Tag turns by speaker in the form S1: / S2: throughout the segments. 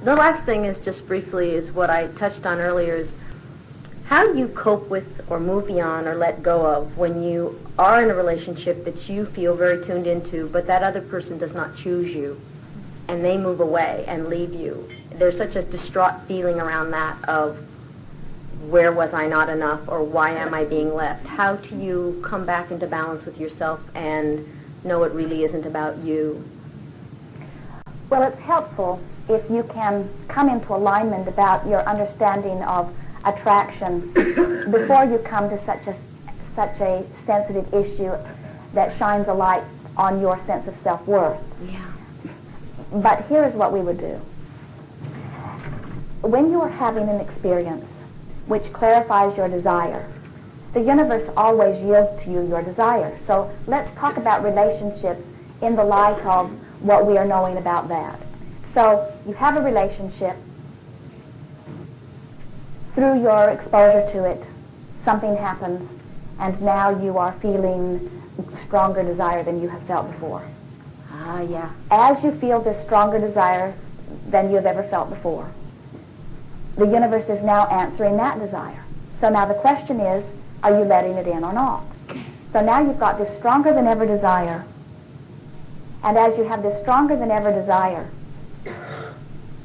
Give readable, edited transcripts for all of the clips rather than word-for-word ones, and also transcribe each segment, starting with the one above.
S1: The last thing is just briefly is what I touched on earlier is how do you cope with or move beyond or let go of when you are in a relationship that you feel very tuned into, but that other person does not choose you and they move away and leave you? There's such a distraught feeling around that of where was I not enough or why am I being left? How do you come back into balance with yourself and know it really isn't about you?
S2: Well, it's helpful if you can come into alignment about your understanding of attraction before you come to such a sensitive issue that shines a light on your sense of self-worth.
S1: Yeah.
S2: But here is what we would do. When you are having an experience which clarifies your desire, the universe always yields to you your desire. So let's talk about relationships in the light of what we are knowing about that. So you have a relationship. Through your exposure to it, something happens, and now you are feeling stronger desire than you have felt before.
S1: Ah, yeah.
S2: As you feel this stronger desire than you have ever felt before, the universe is now answering that desire. So now the question is, are you letting it in or not? So now you've got this stronger than ever desire, and as you have this stronger than ever desire,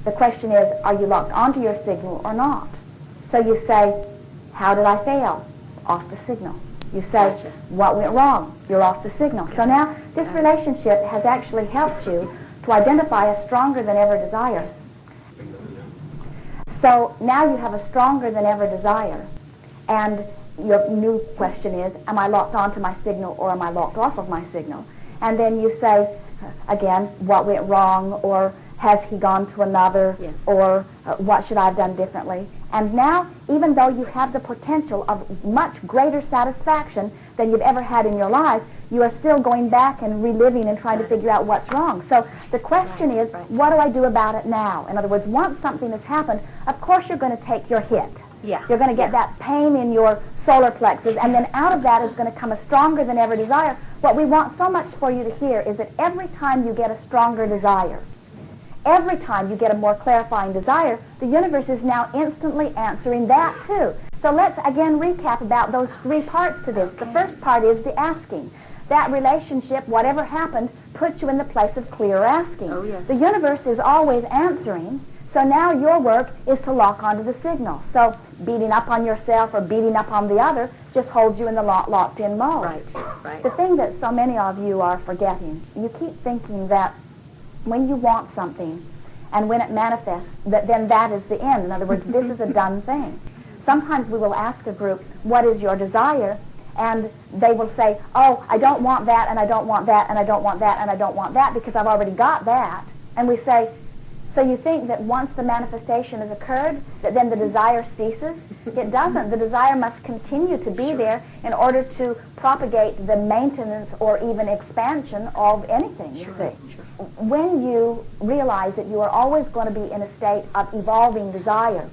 S2: the question is, are you locked onto your signal or not? So you say, how did I fail? Off the signal. You say,
S1: Gotcha.
S2: What went wrong? You're off the signal. So now this relationship has actually helped you to identify a stronger than ever desire. So now you have a stronger than ever desire. And your new question is, am I locked onto my signal or am I locked off of my signal? And then you say, again, what went wrong, or has he gone to another,
S1: Yes.
S2: or what should I have done differently? And now, even though you have the potential of much greater satisfaction than you've ever had in your life, you are still going back and reliving and trying to figure out what's wrong. So the question is, what do I do about it now? In other words, once something has happened, of course you're going to take your hit.
S1: Yeah.
S2: You're going to get that pain in your solar plexus, and then out of that is going to come a stronger than ever desire. What we want so much for you to hear is that every time you get a stronger desire, every time you get a more clarifying desire, the universe is now instantly answering that too. So let's again recap about those three parts to this. The first part is the asking. That relationship, whatever happened, puts you in the place of clear asking.
S1: Oh, yes.
S2: The universe is always answering, so now your work is to lock onto the signal. So beating up on yourself or beating up on the other just holds you in the locked-in mode.
S1: Right.
S2: The thing that so many of you are forgetting, you keep thinking that when you want something and when it manifests, then that is the end. In other words, this is a done thing. Sometimes we will ask a group, what is your desire? And they will say, oh, I don't want that, and I don't want that, and I don't want that, and I don't want that, because I've already got that. And we say, so you think that once the manifestation has occurred, that then the desire ceases? It doesn't. The desire must continue to be there in order to propagate the maintenance or even expansion of anything, you see. When you realize that you are always going to be in a state of evolving desire,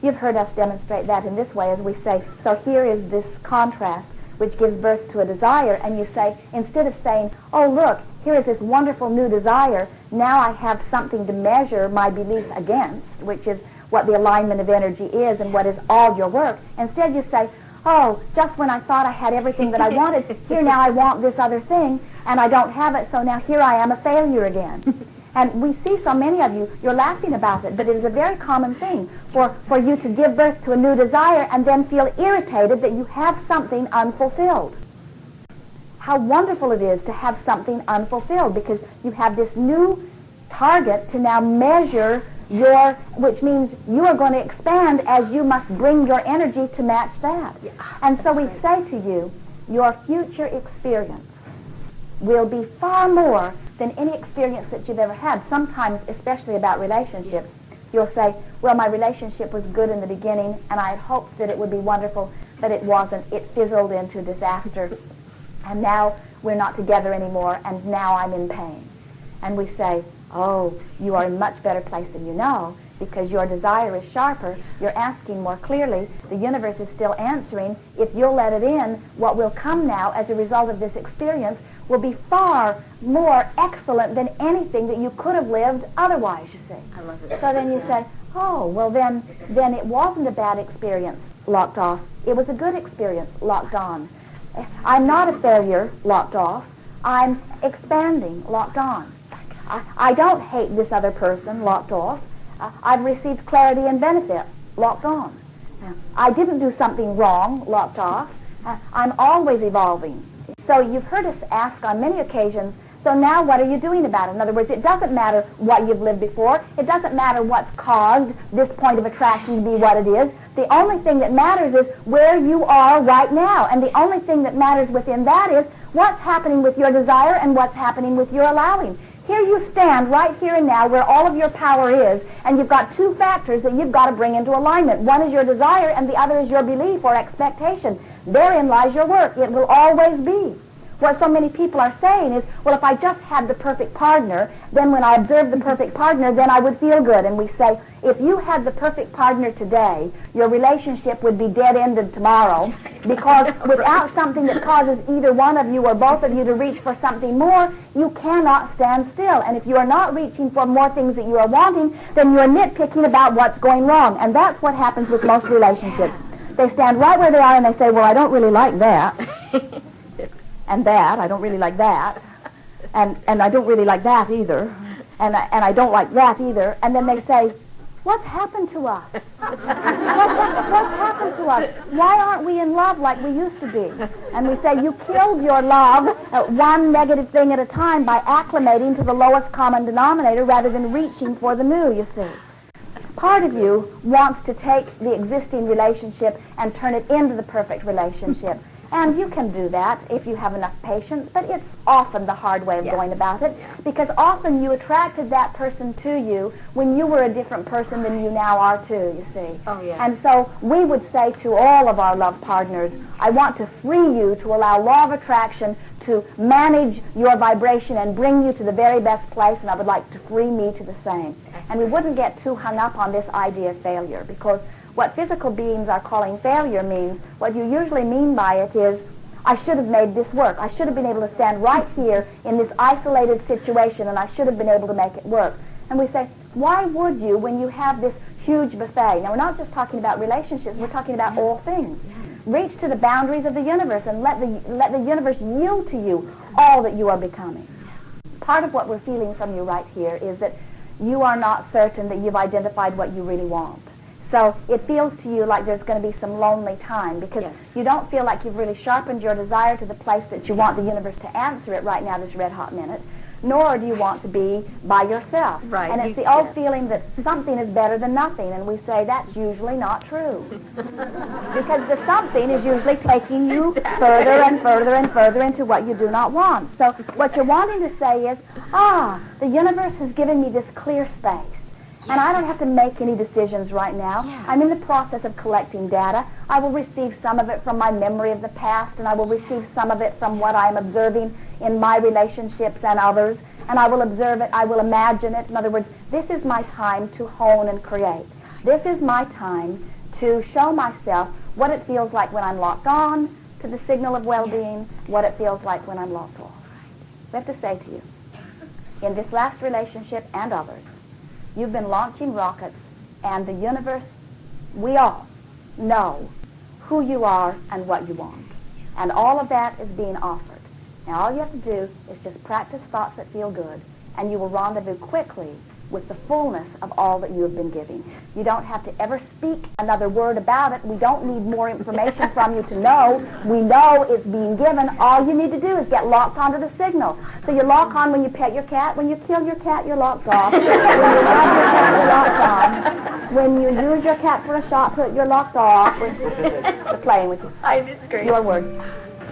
S2: you've heard us demonstrate that in this way as we say, so here is this contrast which gives birth to a desire, and you say, instead of saying, oh look, here is this wonderful new desire, now I have something to measure my belief against, which is what the alignment of energy is and what is all your work. Instead you say, oh, just when I thought I had everything that I wanted, here now I want this other thing, and I don't have it, so now here I am a failure again. And we see so many of you, you're laughing about it, but it is a very common thing for you to give birth to a new desire and then feel irritated that you have something unfulfilled. How wonderful it is to have something unfulfilled, because you have this new target to now measure your, which means you are going to expand as you must bring your energy to match that.
S1: Yeah,
S2: and so we say to you, your future experience will be far more than any experience that you've ever had. Sometimes, especially about relationships, you'll say, well, my relationship was good in the beginning, and I had hoped that it would be wonderful, but it wasn't. It fizzled into disaster, and now we're not together anymore, and now I'm in pain. And we say, oh, you are in a much better place than you know, because your desire is sharper, you're asking more clearly, the universe is still answering. If you'll let it in, what will come now as a result of this experience will be far more excellent than anything that you could have lived otherwise, you see.
S1: I love it.
S2: So then you say, oh, well then it wasn't a bad experience, locked off. It was a good experience, locked on. I'm not a failure, locked off. I'm expanding, locked on. I don't hate this other person, locked off. I've received clarity and benefit, locked on. I didn't do something wrong, locked off. I'm always evolving. So you've heard us ask on many occasions, so now what are you doing about it? In other words, it doesn't matter what you've lived before. It doesn't matter what's caused this point of attraction to be what it is. The only thing that matters is where you are right now. And the only thing that matters within that is what's happening with your desire and what's happening with your allowing. Here you stand right here and now where all of your power is, and you've got two factors that you've got to bring into alignment. One is your desire, and the other is your belief or expectation. Therein lies your work. It will always be. What so many people are saying is, well, if I just had the perfect partner, then when I observe the perfect partner, then I would feel good. And we say, if you had the perfect partner today, your relationship would be dead-ended tomorrow, because without something that causes either one of you or both of you to reach for something more, you cannot stand still. And if you are not reaching for more things that you are wanting, then you are nitpicking about what's going wrong. And that's what happens with most relationships. They stand right where they are and they say, well, I don't really like that. And that, I don't really like that. And I don't really like that either. And I don't like that either. And then they say, what's happened to us? What's happened to us? Why aren't we in love like we used to be? And we say, you killed your love one negative thing at a time by acclimating to the lowest common denominator rather than reaching for the new, you see. Part of you wants to take the existing relationship and turn it into the perfect relationship. And you can do that if you have enough patience, but it's often the hard way of going about it, because often you attracted that person to you when you were a different person than you now are too, you see.
S1: Oh, yeah.
S2: And so we would say to all of our love partners, I want to free you to allow law of attraction to manage your vibration and bring you to the very best place, and I would like to free me to the same. And we wouldn't get too hung up on this idea of failure, because what physical beings are calling failure means, what you usually mean by it is, I should have made this work. I should have been able to stand right here in this isolated situation, and I should have been able to make it work. And we say, why would you when you have this huge buffet? Now, we're not just talking about relationships, we're talking about all things. Reach to the boundaries of the universe and let the universe yield to you all that you are becoming. Part of what we're feeling from you right here is that you are not certain that you've identified what you really want. So it feels to you like there's going to be some lonely time, because you don't feel like you've really sharpened your desire to the place that you want the universe to answer it right now, this red hot minute, nor do you want to be by yourself.
S1: Right.
S2: And it's the old feeling that something is better than nothing, and we say that's usually not true. Because the something is usually taking you further and further and further into what you do not want. So what you're wanting to say is, the universe has given me this clear space. And I don't have to make any decisions right now. I'm in the process of collecting data. I will receive some of it from my memory of the past, and I will receive some of it from what I'm observing in my relationships and others. And I will observe it, I will imagine it. In other words, this is my time to hone and create. This is my time to show myself what it feels like when I'm locked on to the signal of well-being, what it feels like when I'm locked off. I have to say to you, in this last relationship and others, you've been launching rockets, and the universe, we all know who you are and what you want. And all of that is being offered. Now all you have to do is just practice thoughts that feel good, and you will rendezvous quickly with the fullness of all that you have been giving. You don't have to ever speak another word about it. We don't need more information from you to know. We know it's being given. All you need to do is get locked onto the signal. So you lock on when you pet your cat. When you kill your cat, you're locked off. When you love your cat, you're locked on. When you use your cat for a shot put, you're locked off. We're playing with you.
S1: It's great.
S2: Your words.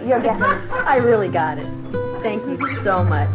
S2: You're getting it.
S1: I really got it. Thank you so much.